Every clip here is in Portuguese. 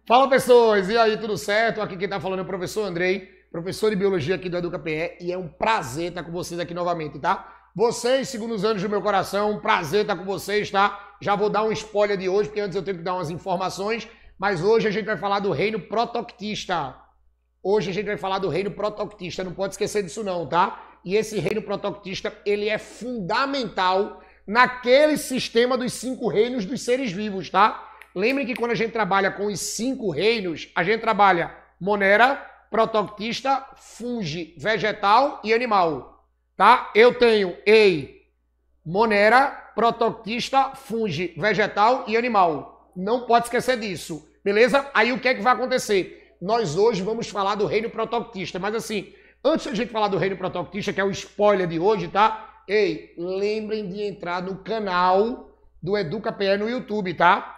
Fala, pessoas! E aí, tudo certo? Aqui quem tá falando é o professor Andrei, professor de Biologia aqui do EducaPE, e é um prazer estar com vocês aqui novamente, tá? Vocês, segundo os anos do meu coração, um prazer estar com vocês, tá? Já vou dar um spoiler de hoje, porque antes eu tenho que dar umas informações, mas hoje a gente vai falar do reino protoctista. Hoje a gente vai falar do reino protoctista, não pode esquecer disso não, tá? E esse reino protoctista, ele é fundamental naquele sistema dos 5 reinos dos seres vivos, tá? Lembrem que quando a gente trabalha com os 5 reinos, a gente trabalha Monera, protoctista, fungi, vegetal e animal, tá? Eu tenho Monera, protoctista, fungi, vegetal e animal. Não pode esquecer disso, beleza? Aí o que é que vai acontecer? Nós hoje vamos falar do reino protoctista, mas assim, antes da gente falar do reino protoctista, que é o spoiler de hoje, tá? Lembrem de entrar no canal do EducaPE no YouTube, tá?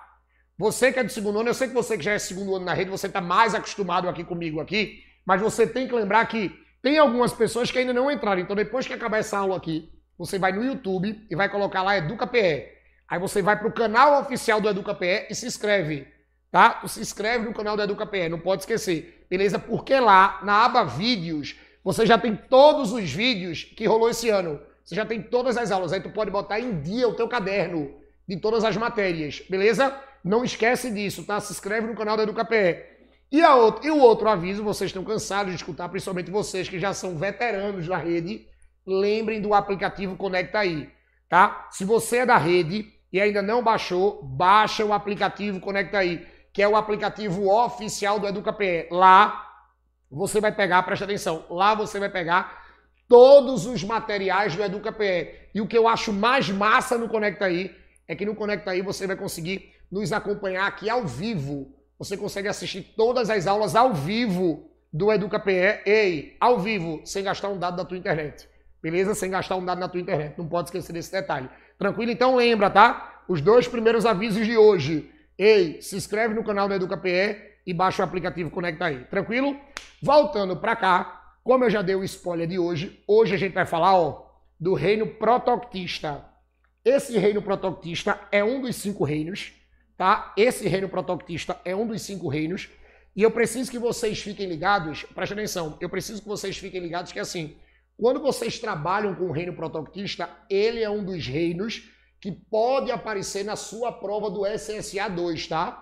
Você que é do segundo ano, eu sei que você que já é segundo ano na rede, você está mais acostumado aqui comigo aqui, mas você tem que lembrar que tem algumas pessoas que ainda não entraram. Então depois que acabar essa aula aqui, você vai no YouTube e vai colocar lá EducaPE. Aí você vai para o canal oficial do EducaPE e se inscreve, tá? Se inscreve no canal do EducaPE, não pode esquecer, beleza? Porque lá, na aba vídeos, você já tem todos os vídeos que rolou esse ano. Você já tem todas as aulas, aí tu pode botar em dia o teu caderno de todas as matérias, beleza? Não esquece disso, tá? Se inscreve no canal da EducaPE. E o outro aviso, vocês estão cansados de escutar, principalmente vocês que já são veteranos da rede, lembrem do aplicativo Conecta Aí, tá? Se você é da rede e ainda não baixou, baixa o aplicativo Conecta Aí, que é o aplicativo oficial do EducaPE. Lá você vai pegar, presta atenção, lá você vai pegar todos os materiais do EducaPE. E o que eu acho mais massa no Conecta Aí é que no Conecta Aí você vai conseguir nos acompanhar aqui ao vivo. Você consegue assistir todas as aulas ao vivo do EducaPE, ao vivo, sem gastar um dado da tua internet. Beleza? Sem gastar um dado na tua internet. Não pode esquecer desse detalhe. Tranquilo? Então lembra, tá? Os 2 primeiros avisos de hoje. Se inscreve no canal do EducaPE e baixa o aplicativo Conecta Aí. Tranquilo? Voltando pra cá, como eu já dei o spoiler de hoje, hoje a gente vai falar, do reino protoctista. Esse reino protoctista é um dos 5 reinos, tá? Esse reino protoctista é um dos 5 reinos. E eu preciso que vocês fiquem ligados, preste atenção, eu preciso que vocês fiquem ligados que assim, quando vocês trabalham com o reino protoctista, ele é um dos reinos que pode aparecer na sua prova do SSA 2, tá?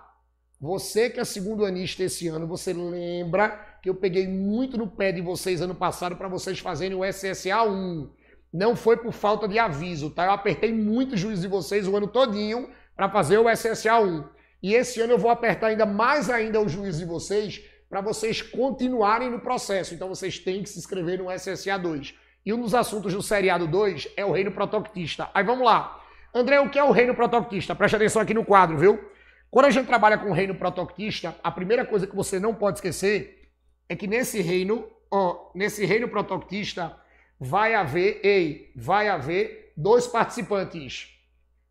Você que é segundo anista esse ano, você lembra que eu peguei muito no pé de vocês ano passado para vocês fazerem o SSA 1. Não foi por falta de aviso, tá? Eu apertei muito o juiz de vocês o ano todinho para fazer o SSA 1. E esse ano eu vou apertar ainda mais ainda o juiz de vocês para vocês continuarem no processo. Então vocês têm que se inscrever no SSA 2. E um dos assuntos do seriado 2 é o reino protoctista. Aí vamos lá. André, o que é o reino protoctista? Preste atenção aqui no quadro, viu? Quando a gente trabalha com o reino protoctista, a primeira coisa que você não pode esquecer é que nesse reino protoctista, vai haver 2 participantes.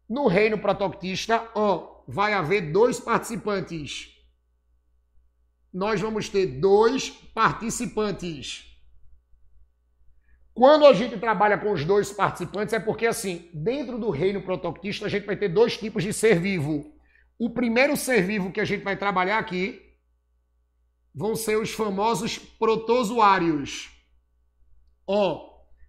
No reino protoctista, vai haver 2 participantes. Nós vamos ter 2 participantes. Quando a gente trabalha com os 2 participantes, é porque assim, dentro do reino protoctista, a gente vai ter 2 tipos de ser vivo. O primeiro ser vivo que a gente vai trabalhar aqui vão ser os famosos protozoários.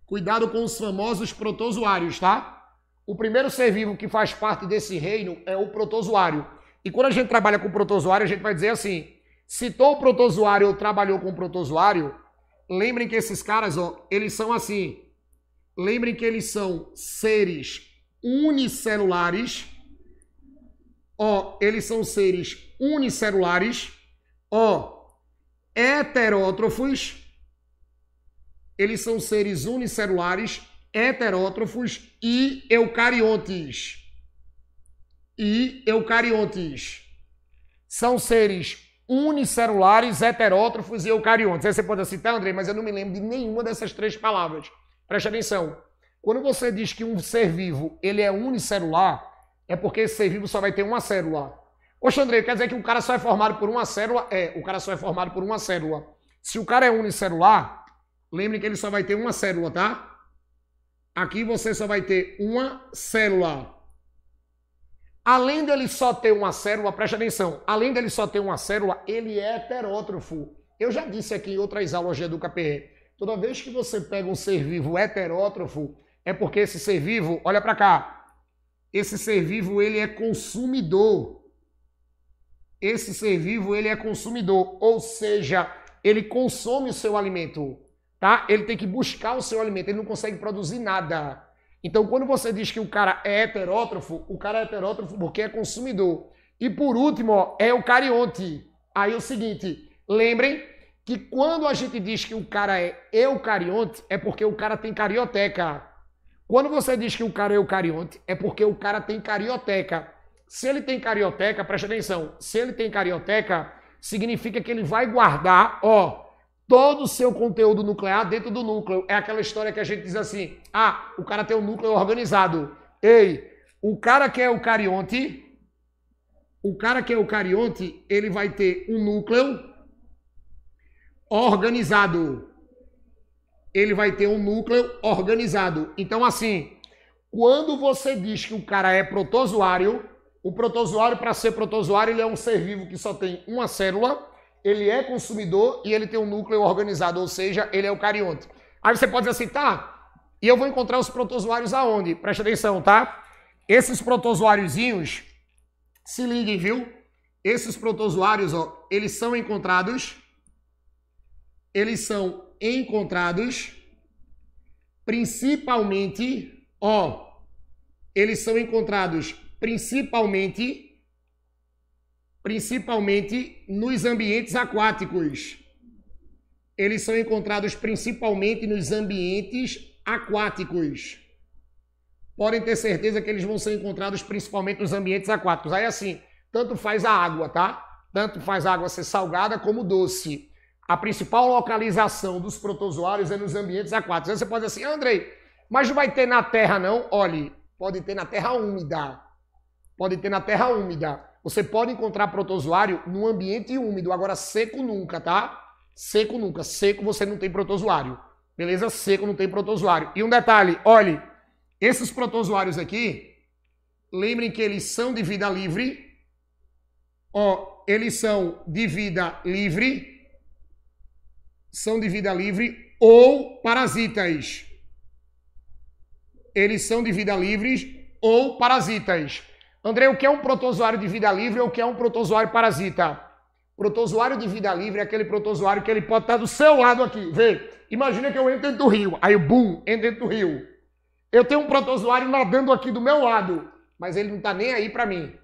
Cuidado com os famosos protozoários, tá? O primeiro ser vivo que faz parte desse reino é o protozoário. E quando a gente trabalha com protozoário, a gente vai dizer assim, citou o protozoário ou trabalhou com o protozoário, lembrem que esses caras, eles são assim, lembrem que eles são seres unicelulares, eles são seres unicelulares, heterótrofos. Eles são seres unicelulares, heterótrofos e eucariontes. São seres unicelulares, heterótrofos e eucariontes. Aí você pode citar, André, mas eu não me lembro de nenhuma dessas 3 palavras. Preste atenção. Quando você diz que um ser vivo ele é unicelular, é porque esse ser vivo só vai ter uma célula. Poxa, André, quer dizer que o cara só é formado por uma célula? O cara só é formado por uma célula. Se o cara é unicelular, lembre que ele só vai ter uma célula, tá? Aqui você só vai ter uma célula. Além dele só ter uma célula, preste atenção, além dele só ter uma célula, ele é heterótrofo. Eu já disse aqui em outras aulas de EducaPE, toda vez que você pega um ser vivo heterótrofo, é porque esse ser vivo, olha para cá, esse ser vivo ele é consumidor. Esse ser vivo ele é consumidor, ou seja, ele consome o seu alimento, tá? Ele tem que buscar o seu alimento, ele não consegue produzir nada. Então, quando você diz que o cara é heterótrofo porque é consumidor. E por último, ó, é eucarionte. Aí é o seguinte, lembrem que quando a gente diz que o cara é eucarionte, é porque o cara tem carioteca. Quando você diz que o cara é eucarionte, é porque o cara tem carioteca. Se ele tem carioteca, preste atenção, se ele tem carioteca, significa que ele vai guardar, ó, todo o seu conteúdo nuclear dentro do núcleo. É aquela história que a gente diz assim, ah, o cara tem um núcleo organizado. Ei, o cara que é eucarionte, ele vai ter um núcleo organizado. Ele vai ter um núcleo organizado. Então, assim, quando você diz que o cara é protozoário, o protozoário, para ser protozoário, ele é um ser vivo que só tem uma célula, ele é consumidor e ele tem um núcleo organizado, ou seja, ele é eucarionte. Aí você pode dizer assim, tá, e eu vou encontrar os protozoários aonde? Presta atenção, tá? Esses protozoáriozinhos, se liguem, viu? Esses protozoários, ó, eles são encontrados principalmente, ó, eles são encontrados principalmente nos ambientes aquáticos. Eles são encontrados principalmente nos ambientes aquáticos. Podem ter certeza que eles vão ser encontrados principalmente nos ambientes aquáticos. Aí assim, tanto faz a água, tá? Tanto faz a água ser salgada como doce. A principal localização dos protozoários é nos ambientes aquáticos. Aí você pode dizer assim, Andrei, mas não vai ter na terra não? Olhe, pode ter na terra úmida. Pode ter na terra úmida. Você pode encontrar protozoário no ambiente úmido. Agora, seco nunca, tá? Seco nunca. Seco você não tem protozoário. Beleza? Seco não tem protozoário. E um detalhe, olhe, esses protozoários aqui, lembrem que eles são de vida livre. Ó, eles são de vida livre. São de vida livre ou parasitas. Eles são de vida livre ou parasitas. André, o que é um protozoário de vida livre ou o que é um protozoário parasita? Protozoário de vida livre é aquele protozoário que ele pode estar do seu lado aqui. Vê, imagina que eu entro dentro do rio, aí bum, entro dentro do rio. Eu tenho um protozoário nadando aqui do meu lado, mas ele não está nem aí para mim.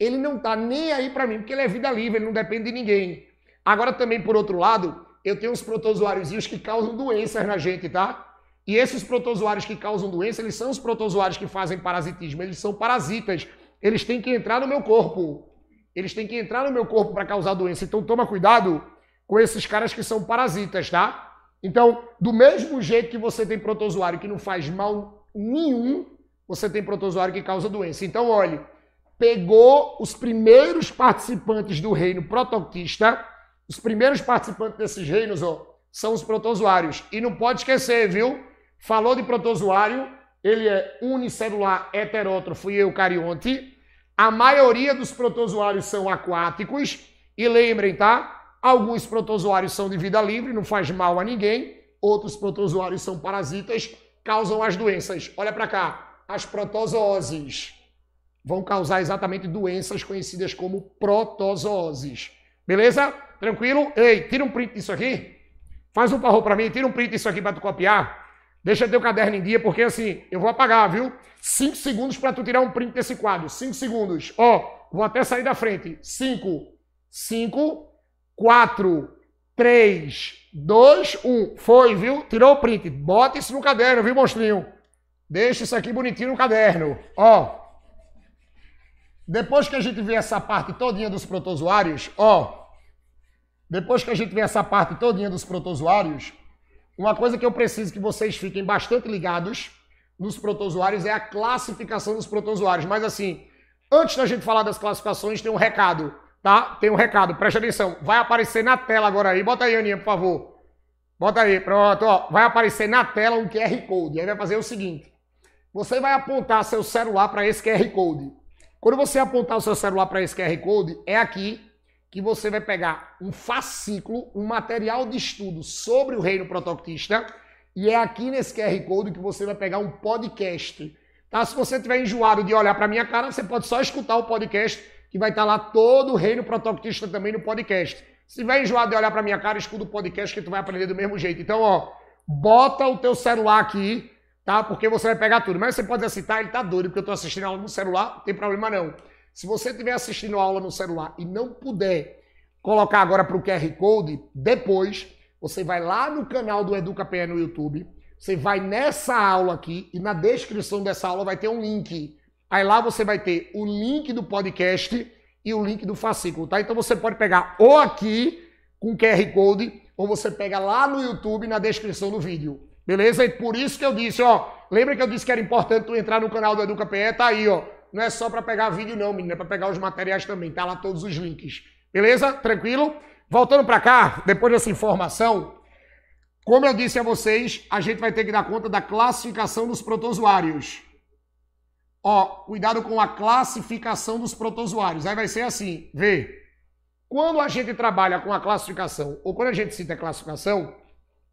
Ele não está nem aí para mim, porque ele é vida livre, ele não depende de ninguém. Agora também, por outro lado, eu tenho uns protozoáriozinhos que causam doenças na gente, tá? E esses protozoários que causam doença, eles são os protozoários que fazem parasitismo, eles são parasitas. Eles têm que entrar no meu corpo. Eles têm que entrar no meu corpo para causar doença. Então toma cuidado com esses caras que são parasitas, tá? Então, do mesmo jeito que você tem protozoário que não faz mal nenhum, você tem protozoário que causa doença. Então, olhe, pegou os primeiros participantes do reino protoctista, os primeiros participantes desses reinos, ó, são os protozoários. E não pode esquecer, viu? Falou de protozoário, ele é unicelular, heterótrofo e eucarionte. A maioria dos protozoários são aquáticos. E lembrem, tá? Alguns protozoários são de vida livre, não faz mal a ninguém. Outros protozoários são parasitas, causam as doenças. Olha para cá, as protozooses vão causar exatamente doenças conhecidas como protozooses. Beleza? Tranquilo? Ei, tira um print disso aqui. Faz um favor para mim, tira um print disso aqui para tu copiar. Deixa teu caderno em dia, porque assim, eu vou apagar, viu? 5 segundos para tu tirar um print desse quadro. 5 segundos. Ó, vou até sair da frente. 5, 4, 3, 2, 1. Foi, viu? Tirou o print. Bota isso no caderno, viu, monstrinho? Deixa isso aqui bonitinho no caderno. Ó. Depois que a gente vê essa parte todinha dos protozoários, ó. Depois que a gente vê essa parte todinha dos protozoários, uma coisa que eu preciso que vocês fiquem bastante ligados nos protozoários é a classificação dos protozoários. Mas assim, antes da gente falar das classificações, tem um recado, tá? Tem um recado, preste atenção. Vai aparecer na tela agora aí. Bota aí, Aninha, por favor. Bota aí, pronto, ó. Vai aparecer na tela um QR Code. Aí vai fazer o seguinte. Você vai apontar seu celular para esse QR Code. Quando você apontar o seu celular para esse QR Code, é aqui que você vai pegar um fascículo, um material de estudo sobre o reino proto-octista, e é aqui nesse QR Code que você vai pegar um podcast. Tá? Se você estiver enjoado de olhar para minha cara, você pode só escutar o podcast, que vai estar lá todo o reino proto-octista também no podcast. Se estiver enjoado de olhar para minha cara, escuta o podcast que tu vai aprender do mesmo jeito. Então, ó, bota o teu celular aqui, tá? Porque você vai pegar tudo. Mas você pode dizer assim, tá, ele tá doido porque eu tô assistindo aula no celular, não tem problema não. Se você estiver assistindo a aula no celular e não puder colocar agora para o QR Code, depois você vai lá no canal do EducaPE no YouTube, você vai nessa aula aqui e na descrição dessa aula vai ter um link. Aí lá você vai ter o link do podcast e o link do fascículo, tá? Então você pode pegar ou aqui com o QR Code ou você pega lá no YouTube na descrição do vídeo. Beleza? E por isso que eu disse, ó, lembra que eu disse que era importante tu entrar no canal do EducaPE? Tá aí, ó. Não é só para pegar vídeo não, menino, é para pegar os materiais também, tá lá todos os links. Beleza? Tranquilo? Voltando para cá, depois dessa informação, como eu disse a vocês, a gente vai ter que dar conta da classificação dos protozoários. Ó, cuidado com a classificação dos protozoários. Aí vai ser assim, vê. Quando a gente trabalha com a classificação, ou quando a gente cita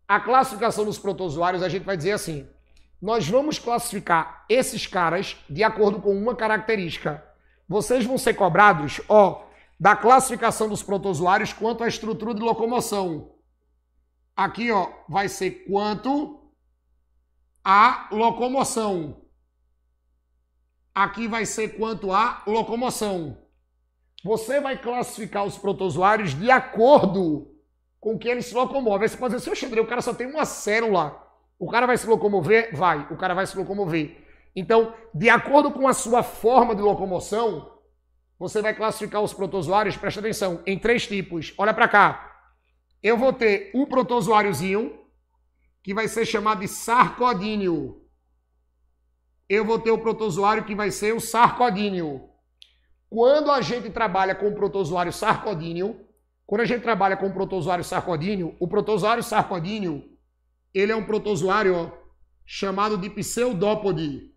a classificação dos protozoários, a gente vai dizer assim, nós vamos classificar esses caras de acordo com uma característica. Vocês vão ser cobrados, ó, da classificação dos protozoários quanto à estrutura de locomoção. Aqui, ó, vai ser quanto à locomoção. Aqui vai ser quanto à locomoção. Você vai classificar os protozoários de acordo com que eles se locomovem. Aí você pode dizer, seu Xandrei, o cara só tem uma célula. O cara vai se locomover? Vai. O cara vai se locomover. Então, de acordo com a sua forma de locomoção, você vai classificar os protozoários, presta atenção, em 3 tipos. Olha para cá. Eu vou ter um protozoáriozinho, que vai ser chamado de sarcodíneo. Eu vou ter o protozoário que vai ser o sarcodíneo. Quando a gente trabalha com o protozoário sarcodíneo, o protozoário sarcodíneo, ele é um protozoário, ó, chamado de pseudópode.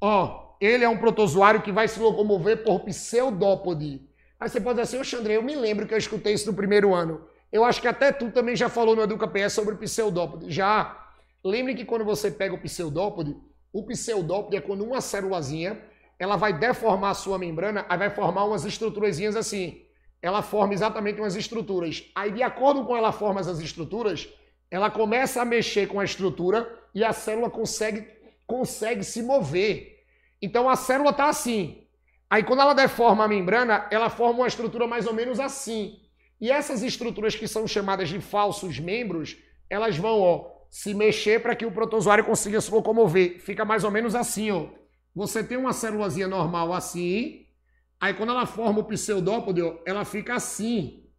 Ó, ele é um protozoário que vai se locomover por pseudópode. Aí você pode dizer assim, ô Xandrei, eu me lembro que eu escutei isso no primeiro ano. Eu acho que até tu também já falou no EducaPE sobre o pseudópode. Já. Lembre que quando você pega o pseudópode é quando uma célulazinha, ela vai deformar a sua membrana, aí vai formar umas estruturazinhas assim. Ela forma exatamente umas estruturas. Aí, de acordo com ela forma essas estruturas, ela começa a mexer com a estrutura e a célula consegue se mover. Então, a célula está assim. Aí, quando ela deforma a membrana, ela forma uma estrutura mais ou menos assim. E essas estruturas que são chamadas de falsos membros, elas vão, ó, se mexer para que o protozoário consiga se locomover. Fica mais ou menos assim, ó. Você tem uma célulazinha normal assim, aí quando ela forma o pseudópode, ó, ela fica assim.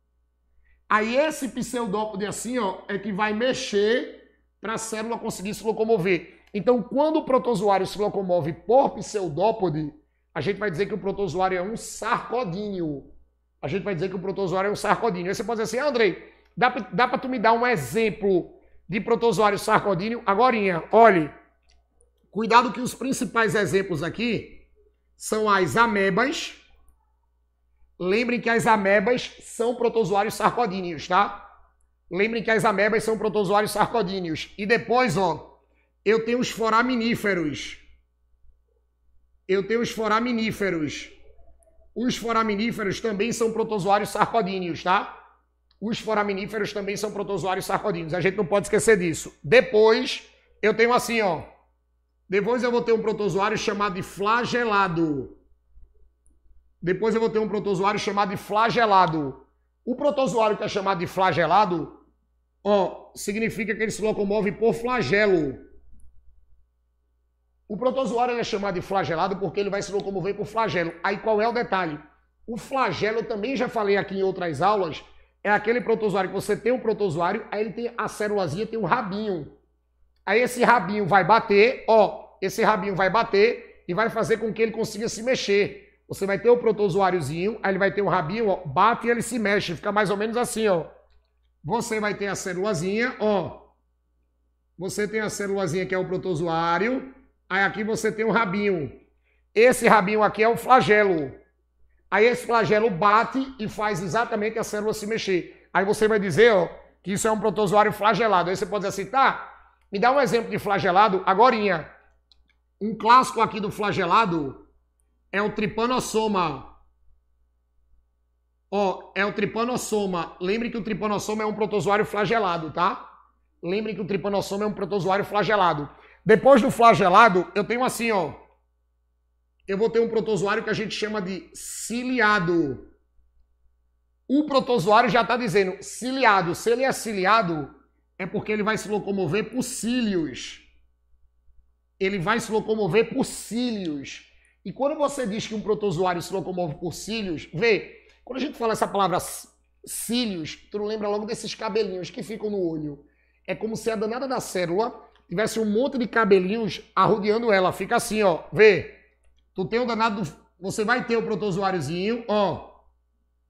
Aí esse pseudópode assim, ó, é que vai mexer para a célula conseguir se locomover. Então, quando o protozoário se locomove por pseudópode, a gente vai dizer que o protozoário é um sarcodíneo. Aí você pode dizer assim, Andrei, dá para tu me dar um exemplo de protozoário sarcodíneo? Agorinha, olhe, cuidado que os principais exemplos aqui são as amebas. Lembrem que as amebas são protozoários sarcodíneos, tá? E depois, ó, eu tenho os foraminíferos. Os foraminíferos também são protozoários sarcodíneos, tá? A gente não pode esquecer disso. Depois, eu tenho assim, ó. Depois eu vou ter um protozoário chamado de flagelado. O protozoário que é chamado de flagelado, ó, significa que ele se locomove por flagelo. O protozoário é chamado de flagelado porque ele vai se locomover por flagelo. Aí qual é o detalhe? O flagelo, eu também já falei aqui em outras aulas, é aquele protozoário que você tem um protozoário, aí ele tem a célulazinha, tem um rabinho. Aí esse rabinho vai bater, ó, e vai fazer com que ele consiga se mexer. Você vai ter o protozoáriozinho, aí ele vai ter um rabinho, ó, bate e ele se mexe, fica mais ou menos assim, ó. Você vai ter a célulazinha, ó. Você tem a célulazinha que é o protozoário, aí aqui você tem o rabinho. Esse rabinho aqui é o flagelo. Aí esse flagelo bate e faz exatamente a célula se mexer. Aí você vai dizer, ó, que isso é um protozoário flagelado. Aí você pode dizer assim, tá, me dá um exemplo de flagelado agorinha. Um clássico aqui do flagelado é o Trypanosoma. Ó, é o Trypanosoma. Lembre que o Trypanosoma é um protozoário flagelado, tá? Lembre que o Trypanosoma é um protozoário flagelado. Depois do flagelado, eu tenho assim, ó. Eu vou ter um protozoário que a gente chama de ciliado. O protozoário já está dizendo ciliado. Se ele é ciliado, é porque ele vai se locomover por cílios. Ele vai se locomover por cílios. E quando você diz que um protozoário se locomove por cílios, vê, quando a gente fala essa palavra cílios, tu não lembra logo desses cabelinhos que ficam no olho. É como se a danada da célula tivesse um monte de cabelinhos arrodeando ela. Fica assim, ó. Vê. Tu tem o danado, você vai ter o protozoáriozinho, ó.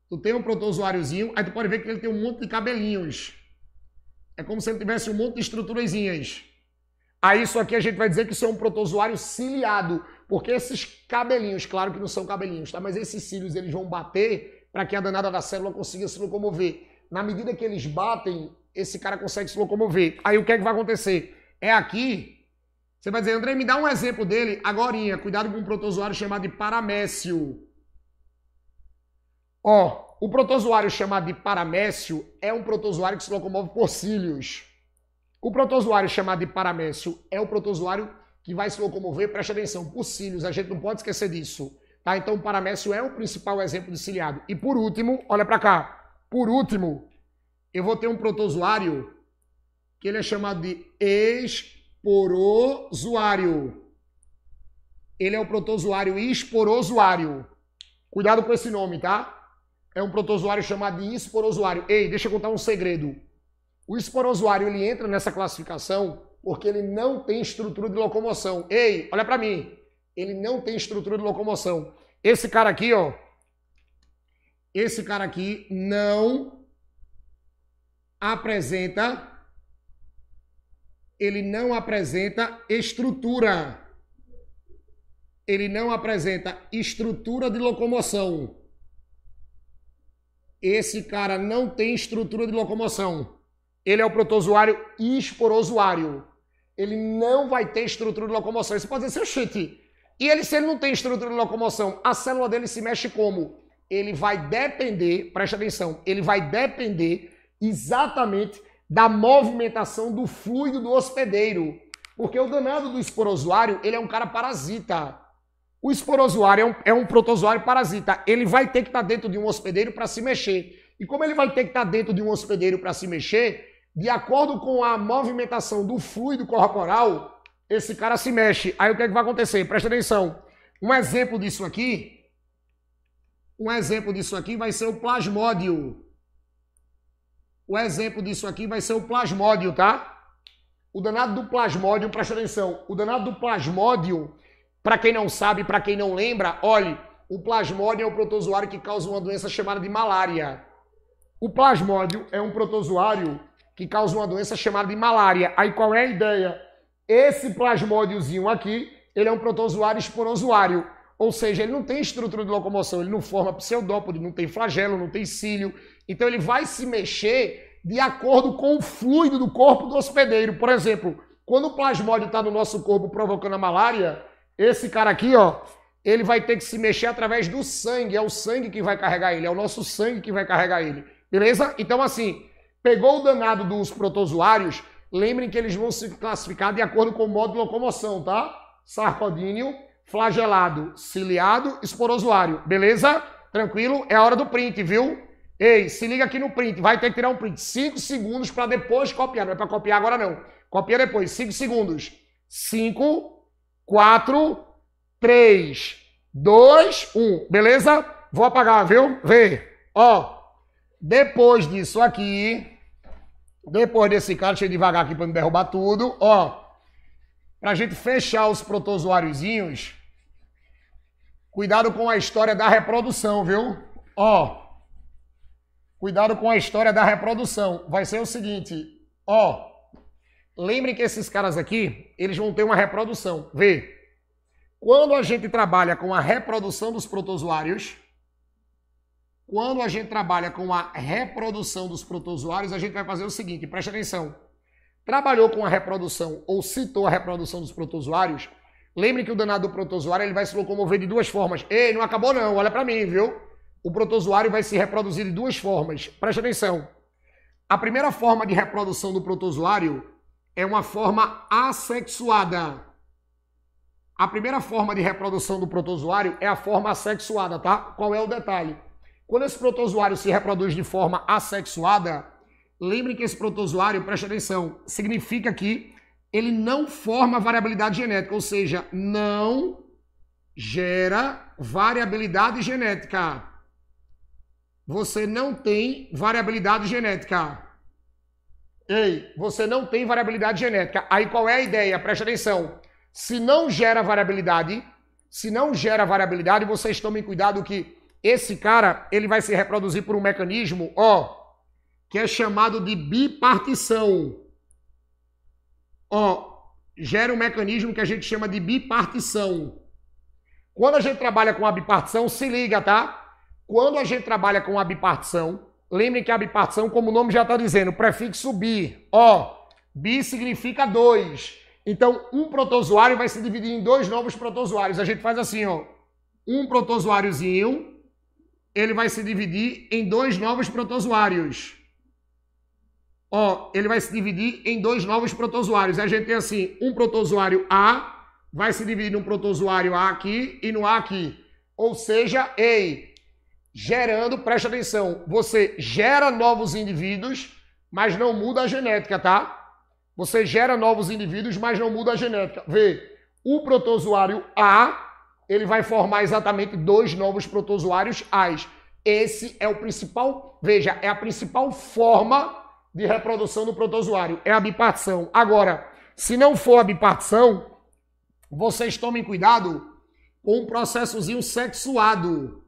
Tu tem um protozoáriozinho, aí tu pode ver que ele tem um monte de cabelinhos. É como se ele tivesse um monte de estruturazinhas. Aí isso aqui a gente vai dizer que isso é um protozoário ciliado, porque esses cabelinhos, claro que não são cabelinhos, tá? Mas esses cílios eles vão bater para que a danada da célula consiga se locomover. Na medida que eles batem, esse cara consegue se locomover. Aí o que é que vai acontecer? É aqui. Você vai dizer, André, me dá um exemplo dele agorinha. Cuidado com um protozoário chamado de paramécio. Ó, o protozoário chamado de paramécio é um protozoário que se locomove por cílios. O protozoário chamado de paramécio é o protozoário que vai se locomover, preste atenção, por cílios. A gente não pode esquecer disso. Tá? Então o paramécio é o principal exemplo de ciliado. E por último, olha para cá. Por último, eu vou ter um protozoário que ele é chamado de esporozoário. Ele é o protozoário esporozoário. Cuidado com esse nome, tá? É um protozoário chamado de esporozoário. Ei, deixa eu contar um segredo. O esporozoário, ele entra nessa classificação porque ele não tem estrutura de locomoção. Ei, olha para mim. Ele não tem estrutura de locomoção. Esse cara aqui, ó. Esse cara aqui não apresenta... Ele não apresenta estrutura. Ele não apresenta estrutura de locomoção. Esse cara não tem estrutura de locomoção. Ele é o protozoário esporozoário. Ele não vai ter estrutura de locomoção. Você pode dizer, seu chute. E ele, se ele não tem estrutura de locomoção, a célula dele se mexe como? Ele vai depender, preste atenção, ele vai depender exatamente da movimentação do fluido do hospedeiro. Porque o danado do esporozoário, ele é um cara parasita. O esporozoário é um protozoário parasita. Ele vai ter que estar dentro de um hospedeiro para se mexer. E como ele vai ter que estar dentro de um hospedeiro para se mexer, de acordo com a movimentação do fluido corporal, esse cara se mexe. Aí o que é que vai acontecer? Presta atenção. Um exemplo disso aqui vai ser o plasmódio. O exemplo disso aqui vai ser o plasmódio, tá? O danado do plasmódio, presta atenção. O danado do plasmódio, para quem não sabe, para quem não lembra, olhe, o plasmódio é o protozoário que causa uma doença chamada de malária. O plasmódio é um protozoário que causa uma doença chamada de malária. Aí qual é a ideia? Esse plasmódiozinho aqui, ele é um protozoário esporozoário. Ou seja, ele não tem estrutura de locomoção, ele não forma pseudópode, não tem flagelo, não tem cílio. Então ele vai se mexer de acordo com o fluido do corpo do hospedeiro. Por exemplo, quando o plasmódio está no nosso corpo provocando a malária, esse cara aqui, ó, ele vai ter que se mexer através do sangue. É o sangue que vai carregar ele, é o nosso sangue que vai carregar ele. Beleza? Então assim, pegou o danado dos protozoários, lembrem que eles vão se classificar de acordo com o modo de locomoção, tá? Sarcodíneo, flagelado, ciliado, esporozoário. Beleza? Tranquilo? É a hora do print, viu? Ei, se liga aqui no print. Vai ter que tirar um print. 5 segundos para depois copiar. Não é para copiar agora, não. Copia depois. 5 segundos. 5, 4, 3, 2, 1. Beleza? Vou apagar, viu? Vê. Ó. Depois disso aqui. Depois desse cara, deixa eu devagar aqui para não derrubar tudo. Ó. Pra gente fechar os protozoáriozinhos. Cuidado com a história da reprodução, viu? Ó. Cuidado com a história da reprodução. Vai ser o seguinte, ó. Lembrem que esses caras aqui, eles vão ter uma reprodução. Vê. Quando a gente trabalha com a reprodução dos protozoários, a gente vai fazer o seguinte, preste atenção. Trabalhou com a reprodução ou citou a reprodução dos protozoários, lembre que o danado do protozoário ele vai se locomover de duas formas. Ei, não acabou não, olha para mim, viu? O protozoário vai se reproduzir de duas formas. Preste atenção. A primeira forma de reprodução do protozoário é uma forma assexuada. A primeira forma de reprodução do protozoário é a forma assexuada, tá? Qual é o detalhe? Quando esse protozoário se reproduz de forma assexuada, lembre que esse protozoário, preste atenção, significa que ele não forma variabilidade genética, ou seja, não gera variabilidade genética. Você não tem variabilidade genética. Ei, você não tem variabilidade genética. Aí qual é a ideia? Preste atenção. Se não gera variabilidade, vocês tomem cuidado que esse cara, ele vai se reproduzir por um mecanismo, que é chamado de bipartição. Gera um mecanismo que a gente chama de bipartição. Quando a gente trabalha com a bipartição, se liga, tá? Quando a gente trabalha com a bipartição, lembre que a bipartição, como o nome já está dizendo, prefixo bi. Bi significa 2. Então, um protozoário vai se dividir em 2 novos protozoários. A gente faz assim, um protozoáriozinho, ele vai se dividir em 2 novos protozoários. Ele vai se dividir em 2 novos protozoários. A gente tem assim, um protozoário A vai se dividir num protozoário A aqui e no A aqui. Ou seja, gerando, preste atenção, você gera novos indivíduos, mas não muda a genética, tá? Você gera novos indivíduos, mas não muda a genética. Vê, o protozoário A, ele vai formar exatamente 2 novos protozoários A's. Esse é o principal, veja, é a principal forma de reprodução do protozoário, é a bipartição. Agora, se não for a bipartição, vocês tomem cuidado com um processozinho sexuado.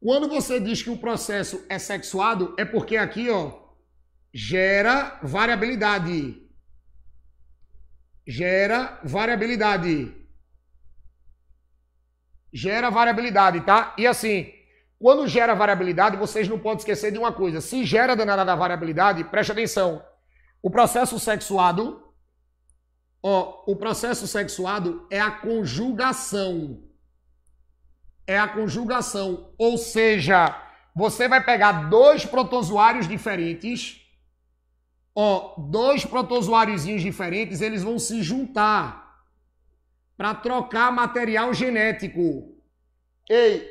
Quando você diz que o processo é sexuado, é porque aqui, gera variabilidade. Gera variabilidade, tá? E assim, quando gera variabilidade, vocês não podem esquecer de uma coisa. Se gera danada da variabilidade, preste atenção. O processo sexuado, é a conjugação. Ou seja, você vai pegar 2 protozoários diferentes, 2 protozoáriozinhos diferentes, eles vão se juntar para trocar material genético.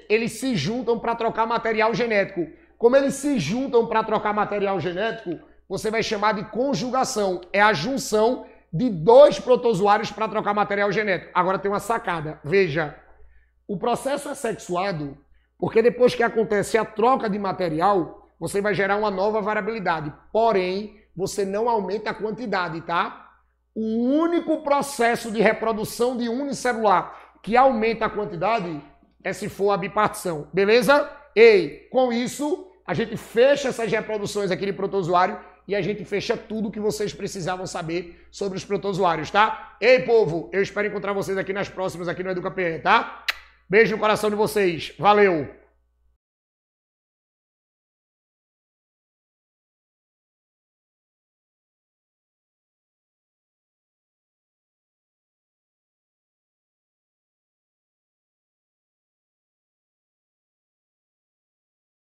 Eles se juntam para trocar material genético. Como eles se juntam para trocar material genético, você vai chamar de conjugação. É a junção de 2 protozoários para trocar material genético. Agora tem uma sacada. Veja, o processo é sexuado porque depois que acontece a troca de material, você vai gerar uma nova variabilidade. Porém, você não aumenta a quantidade, tá? O único processo de reprodução de unicelular que aumenta a quantidade é se for a bipartição, beleza? Com isso, a gente fecha essas reproduções aqui de protozoário e a gente fecha tudo que vocês precisavam saber sobre os protozoários, tá? Povo, eu espero encontrar vocês aqui nas próximas, aqui no EducaPE, tá? Beijo no coração de vocês. Valeu!